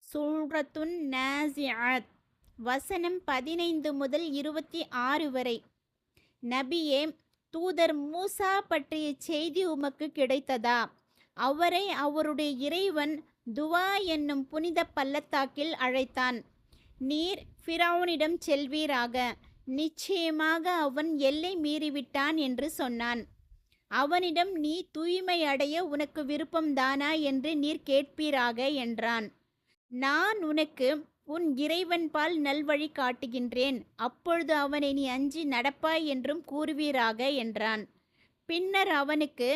சூரத்துன் நாசிஆத் வசனம் 15 முதல் 26 வரை. நபியே, தூதர் மூசா பற்றிய செய்தி உமக்கு கிடைத்ததா? அவரை அவருடைய இறைவன் துவா என்னும் புனித பள்ளத்தாக்கில் அழைத்தான். நீர் ஃபிரௌனிடம் செல்வீராக, நிச்சயமாக அவன் எல்லை மீறிவிட்டான் என்று சொன்னான். அவனிடம் நீ தூய்மை அடைய உனக்கு விருப்பம்தானா என்று நீர் கேட்பீராக என்றான். நான் உனக்கு உன் இறைவன்பால் நல்வழி காட்டுகின்றேன், அப்பொழுது அவனை நீ அஞ்சி நடப்பாய் என்றும் கூறுவீராக என்றான். பின்னர் அவனுக்கு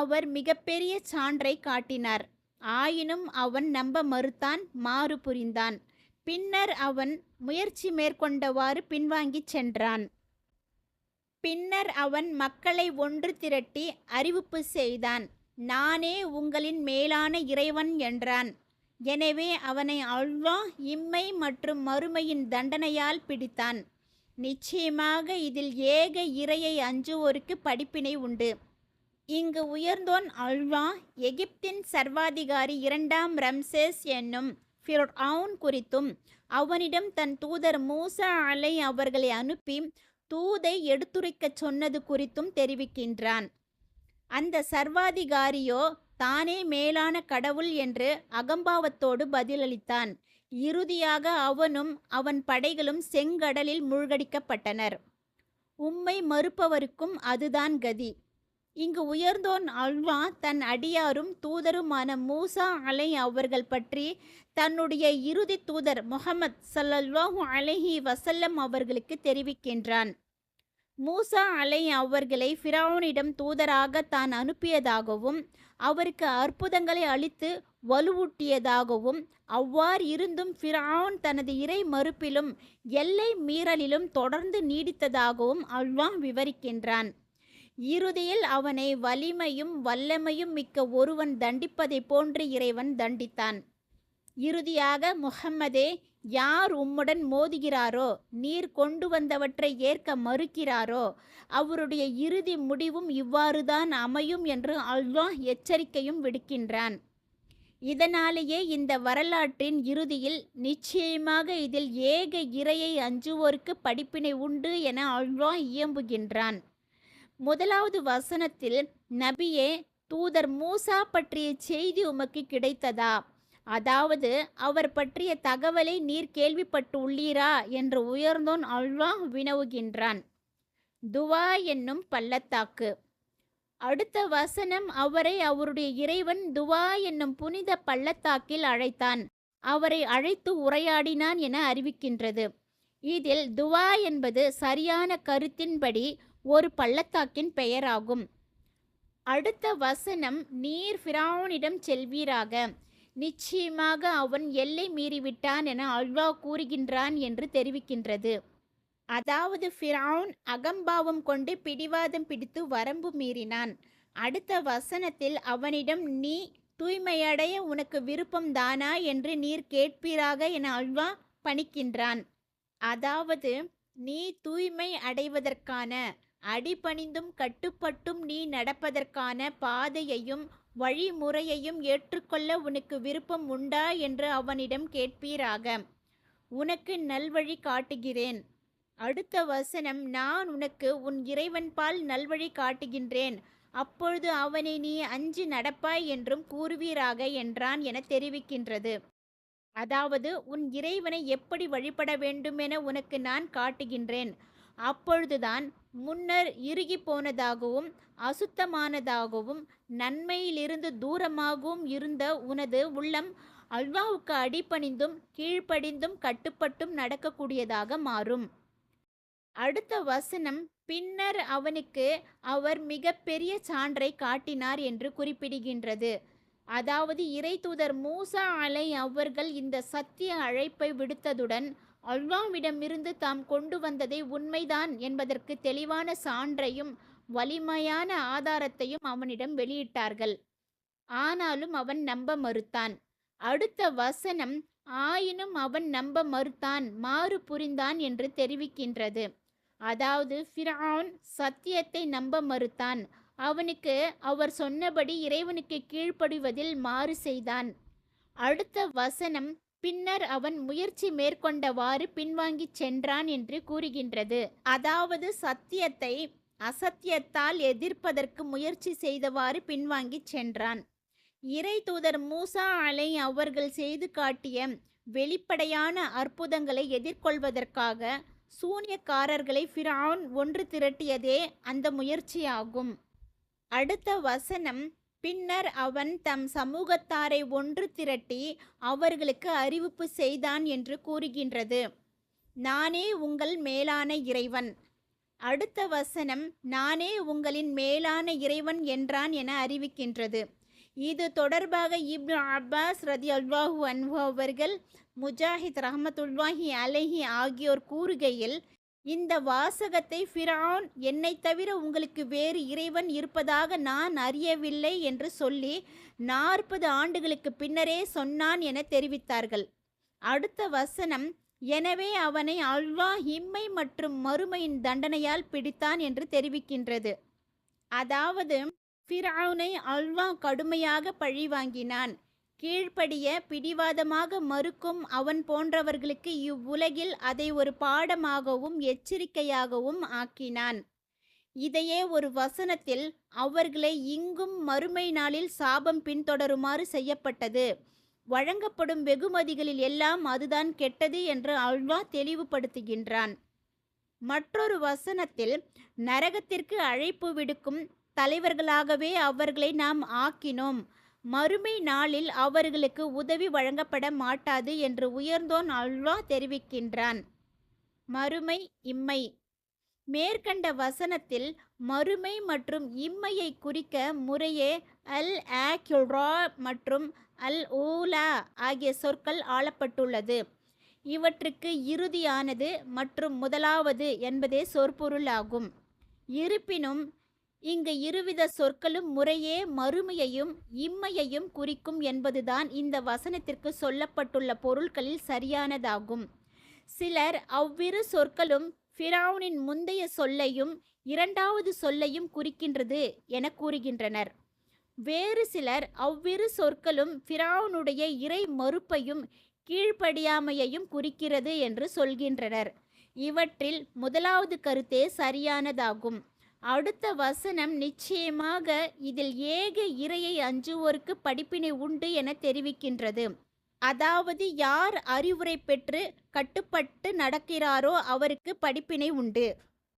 அவர் மிகப்பெரிய சான்றை காட்டினார். ஆயினும் அவன் நம்ப மறுத்தான், மாறு புரிந்தான். பின்னர் அவன் முயற்சி மேற்கொண்டவாறு பின்வாங்கிச் சென்றான். பின்னர் அவன் மக்களை ஒன்று திரட்டி அறிவிப்பு செய்தான். நானே உங்களின் மேலான இறைவன் என்றான். எனவே அவனை அல்லாஹ் இம்மை மற்றும் மறுமையின் தண்டனையால் பிடித்தான். நிச்சயமாக இதில் ஏக இறையை அஞ்சுவோருக்கு படிப்பினை உண்டு. இங்கு உயர்ந்தோன் அல்லாஹ் எகிப்தின் சர்வாதிகாரி இரண்டாம் ரம்சேஸ் என்னும் ஃபிர்அவுன் குறித்தும் அவனிடம் தன் தூதர் மூசா அவர்களை அனுப்பி தூதை எடுத்துரைக்கச் சொன்னது குறித்தும் தெரிவிக்கின்றான். அந்த சர்வாதிகாரியோ தானே மேலான கடவுள் என்று அகம்பாவத்தோடு பதிலளித்தான். இறுதியாக அவனும் அவன் படைகளும் செங்கடலில் மூழ்கடிக்கப்பட்டனர். உம்மை மறுப்பவருக்கும் அதுதான் கதி. இங்கு உயர்ந்தோன் அல்லாஹ் தன் அடியாரும் தூதருமான மூசா அவர்கள் பற்றி தன்னுடைய இறுதி தூதர் முஹம்மத் ஸல்லல்லாஹு அலைஹி வஸல்லம் அவர்களுக்கு தெரிவிக்கின்றான். மூசா அவர்களை ஃபிரௌனிடம் தூதராக தான் அனுப்பியதாகவும் அவருக்கு அற்புதங்களை அளித்து வலுவூட்டியதாகவும், அவ்வாறு இருந்தும் ஃபிரௌன் தனது இறை மறுப்பிலும் எல்லை மீறலிலும் தொடர்ந்து நீடித்ததாகவும் அல்லாஹ் விவரிக்கின்றான். இறுதியில் அவனை வலிமையும் வல்லமையும் மிக்க ஒருவன் தண்டிப்பதை போன்று இறைவன் தண்டித்தான். இறுதியாக, முஹம்மதே, யார் உம்முடன் மோதுகிறாரோ, நீர் கொண்டு வந்தவற்றை ஏற்க மறுக்கிறாரோ, அவருடைய இறுதி முடிவும் இவ்வாறுதான் அமையும் என்று அல்லாஹ் எச்சரிக்கையும் விடுக்கின்றான். இதனாலேயே இந்த வரலாற்றின் இறுதியில் நிச்சயமாக இதில் ஏக இறையை அஞ்சுவோருக்கு படிப்பினை உண்டு என அல்லாஹ் இயம்புகின்றான். முதலாவது வசனத்தில், நபியே, தூதர் மூசா பற்றிய செய்தி உமக்கு கிடைத்ததா? அதாவது அவர் பற்றிய தகவலை நீர் கேள்விப்பட்டு உள்ளீரா என்று உயர்ந்தோன் அல்லாஹ் வினவுகின்றான். துவா என்னும் பள்ளத்தாக்கு. அடுத்த வசனம் அவரை அவருடைய இறைவன் துவா என்னும் புனித பள்ளத்தாக்கில் அழைத்தான், அவரை அழைத்து உரையாடினான் என அறிவிக்கின்றது. இதில் துவா என்பது சரியான கருத்தின்படி ஒரு பள்ளத்தாக்கின் பெயராகும். அடுத்த வசனம் நீர் ஃபிரௌனிடம் செல்வீராக, நிச்சயமாக அவன் எல்லை மீறிவிட்டான் என அல்லாஹ் கூறுகின்றான் என்று தெரிவிக்கின்றது. அதாவது ஃபிரௌன் அகம்பாவம் கொண்டு பிடிவாதம் பிடித்து வரம்பு மீறினான். அடுத்த வசனத்தில் அவனிடம் நீ தூய்மையடைய உனக்கு விருப்பம் தானா என்று நீர் கேட்பீராக என அல்லாஹ் பணிக்கின்றான். அதாவது நீ தூய்மை அடைவதற்கான, அடிபணிந்தும் கட்டுப்பட்டும் நீ நடப்பதற்கான பாதையையும் வழிமுறையையும் ஏற்றுக்கொள்ள உனக்கு விருப்பம் உண்டா என்று அவனிடம் கேட்பீராக. உனக்கு நல்வழி காட்டுகிறேன். அடுத்த வசனம் நான் உனக்கு உன் இறைவன்பால் நல்வழி காட்டுகின்றேன், அப்பொழுது அவனை நீ அஞ்சி நடப்பாய் என்றும் கூறுவீராக என்றான் என தெரிவிக்கின்றது. அதாவது உன் இறைவனை எப்படி வழிபட வேண்டுமென உனக்கு நான் காட்டுகின்றேன். அப்பொழுதுதான் முன்னர் இறுகி போனதாகவும் அசுத்தமானதாகவும் நன்மையிலிருந்து தூரமாகவும் இருந்த உனது உள்ளம் அல்லாஹ்வுக்கு அடிபணிந்தும் கீழ்ப்படிந்தும் கட்டுப்பட்டும் நடக்கக்கூடியதாக மாறும். அடுத்த வசனம் பின்னர் அவனுக்கு அவர் மிக பெரிய சான்றை காட்டினார் என்று குறிப்பிடுகின்றது. அதாவது இறை தூதர் மூசா அவர்கள் இந்த சத்திய அழைப்பை விடுத்ததுடன் அல்லாஹ்விடமிருந்து தாம் கொண்டு வந்ததை உண்மைதான் என்பதற்கு தெளிவான சான்றையும் வலிமையான ஆதாரத்தையும் அவனிடம் வெளியிட்டார்கள். ஆனாலும் அவன் நம்ப மறுத்தான். அடுத்த வசனம் ஆயினும் அவன் நம்ப மறுத்தான், மாறு புரிந்தான் என்று தெரிவிக்கின்றது. அதாவது ஃபிரௌன் சத்தியத்தை நம்ப மறுத்தான். அவனுக்கு அவர் சொன்னபடி இறைவனுக்கு கீழ்ப்படிவதில் மாறு செய்தான். அடுத்த வசனம் பின்னர் அவன் முயற்சி மேற்கொண்டவாறு பின்வாங்கிச் சென்றான் என்று கூறுகின்றது. அதாவது சத்தியத்தை அசத்தியத்தால் எதிர்ப்பதற்கு முயற்சி செய்தவாறு பின்வாங்கிச் சென்றான். இறை தூதர் மூசா அவர்கள் செய்து காட்டிய வெளிப்படையான அற்புதங்களை எதிர்கொள்வதற்காக சூனியக்காரர்களை ஃபிரௌன் ஒன்று திரட்டியதே அந்த முயற்சியாகும். அடுத்த வசனம், பின்னர் அவன் தம் சமூகத்தாரை ஒன்று திரட்டி அவர்களுக்கு அறிவிப்பு செய்தான் என்று கூறுகின்றது. நானே உங்கள் மேலான இறைவன். அடுத்த வசனம், நானே உங்களின் மேலான இறைவன் என்றான் என அறிவிக்கின்றது. இது தொடர்பாக இப்னு அப்பாஸ் ரதியல்லாஹு அன்ஹு அவர்கள், முஜாஹித் ரஹ்மத்துல்லாஹி அலைஹி ஆகியோர் கூறுகையில், இந்த வாசகத்தை ஃபிரௌன் என்னை தவிர உங்களுக்கு வேறு இறைவன் இருப்பதாக நான் அறியவில்லை என்று சொல்லி 40 ஆண்டுகளுக்கு பின்னரே சொன்னான் என தெரிவித்தார்கள். அடுத்த வசனம், எனவே அவனை அல்லாஹ் இம்மை மற்றும் மறுமையின் தண்டனையால் பிடித்தான் என்று தெரிவிக்கின்றது. அதாவது ஃபிரௌனை அல்லாஹ் கடுமையாக பழிவாங்கினான். கீழ்ப்படிய பிடிவாதமாக மறுக்கும் அவன் போன்றவர்களுக்கு இவ்வுலகில் அதை ஒரு பாடமாகவும் எச்சரிக்கையாகவும் ஆக்கினான். இதையே ஒரு வசனத்தில் அவர்களை இங்கும் மறுமை நாளில் சாபம் பின்தொடருமாறு செய்யப்பட்டது. வழங்கப்படும் வெகுமதிகளில் எல்லாம் அதுதான் கெட்டது என்று அல்லாஹ் தெளிவுபடுத்துகின்றான். மற்றொரு வசனத்தில் நரகத்திற்கு அழைப்பு விடுக்கும் தலைவர்களாகவே அவர்களை நாம் ஆக்கினோம், மறுமை நாளில் அவர்களுக்கு உதவி வழங்கப்பட மாட்டாது என்று உயர்ந்தோன் அல்லாஹ் தெரிவிக்கின்றான். மறுமை இம்மை. மேற்கண்ட வசனத்தில் மறுமை மற்றும் இம்மையை குறிக்க முறையே அல் ஆகிரா மற்றும் அல் ஊலா ஆகிய சொற்கள் ஆளப்பட்டுள்ளது. இவற்றுக்கு இறுதியானது மற்றும் முதலாவது என்பதே சொற்பொருளாகும். இருப்பினும் இங்கு இருவித சொற்களும் முறையே மறுமையையும் இம்மையையும் குறிக்கும் என்பதுதான் இந்த வசனத்திற்கு சொல்லப்பட்டுள்ள பொருட்களில் சரியானதாகும். சிலர் அவ்விரு சொற்களும் ஃபிரௌனின் முந்தைய சொல்லையும் இரண்டாவது சொல்லையும் குறிக்கின்றது என கூறுகின்றனர். வேறு சிலர் அவ்விரு சொற்களும் ஃபிரௌனுடைய இறை மறுப்பையும் கீழ்ப்படியாமையையும் குறிக்கிறது என்று சொல்கின்றனர். இவற்றில் முதலாவது கருத்தே சரியானதாகும். அடுத்த வசனம் நிச்சயமாக இதில் ஏக இறையை அஞ்சுவோருக்கு படிப்பினை உண்டு என தெரிவிக்கின்றது. அதாவது யார் அறிவுரை பெற்று கட்டுப்பட்டு நடக்கிறாரோ அவருக்கு படிப்பினை உண்டு.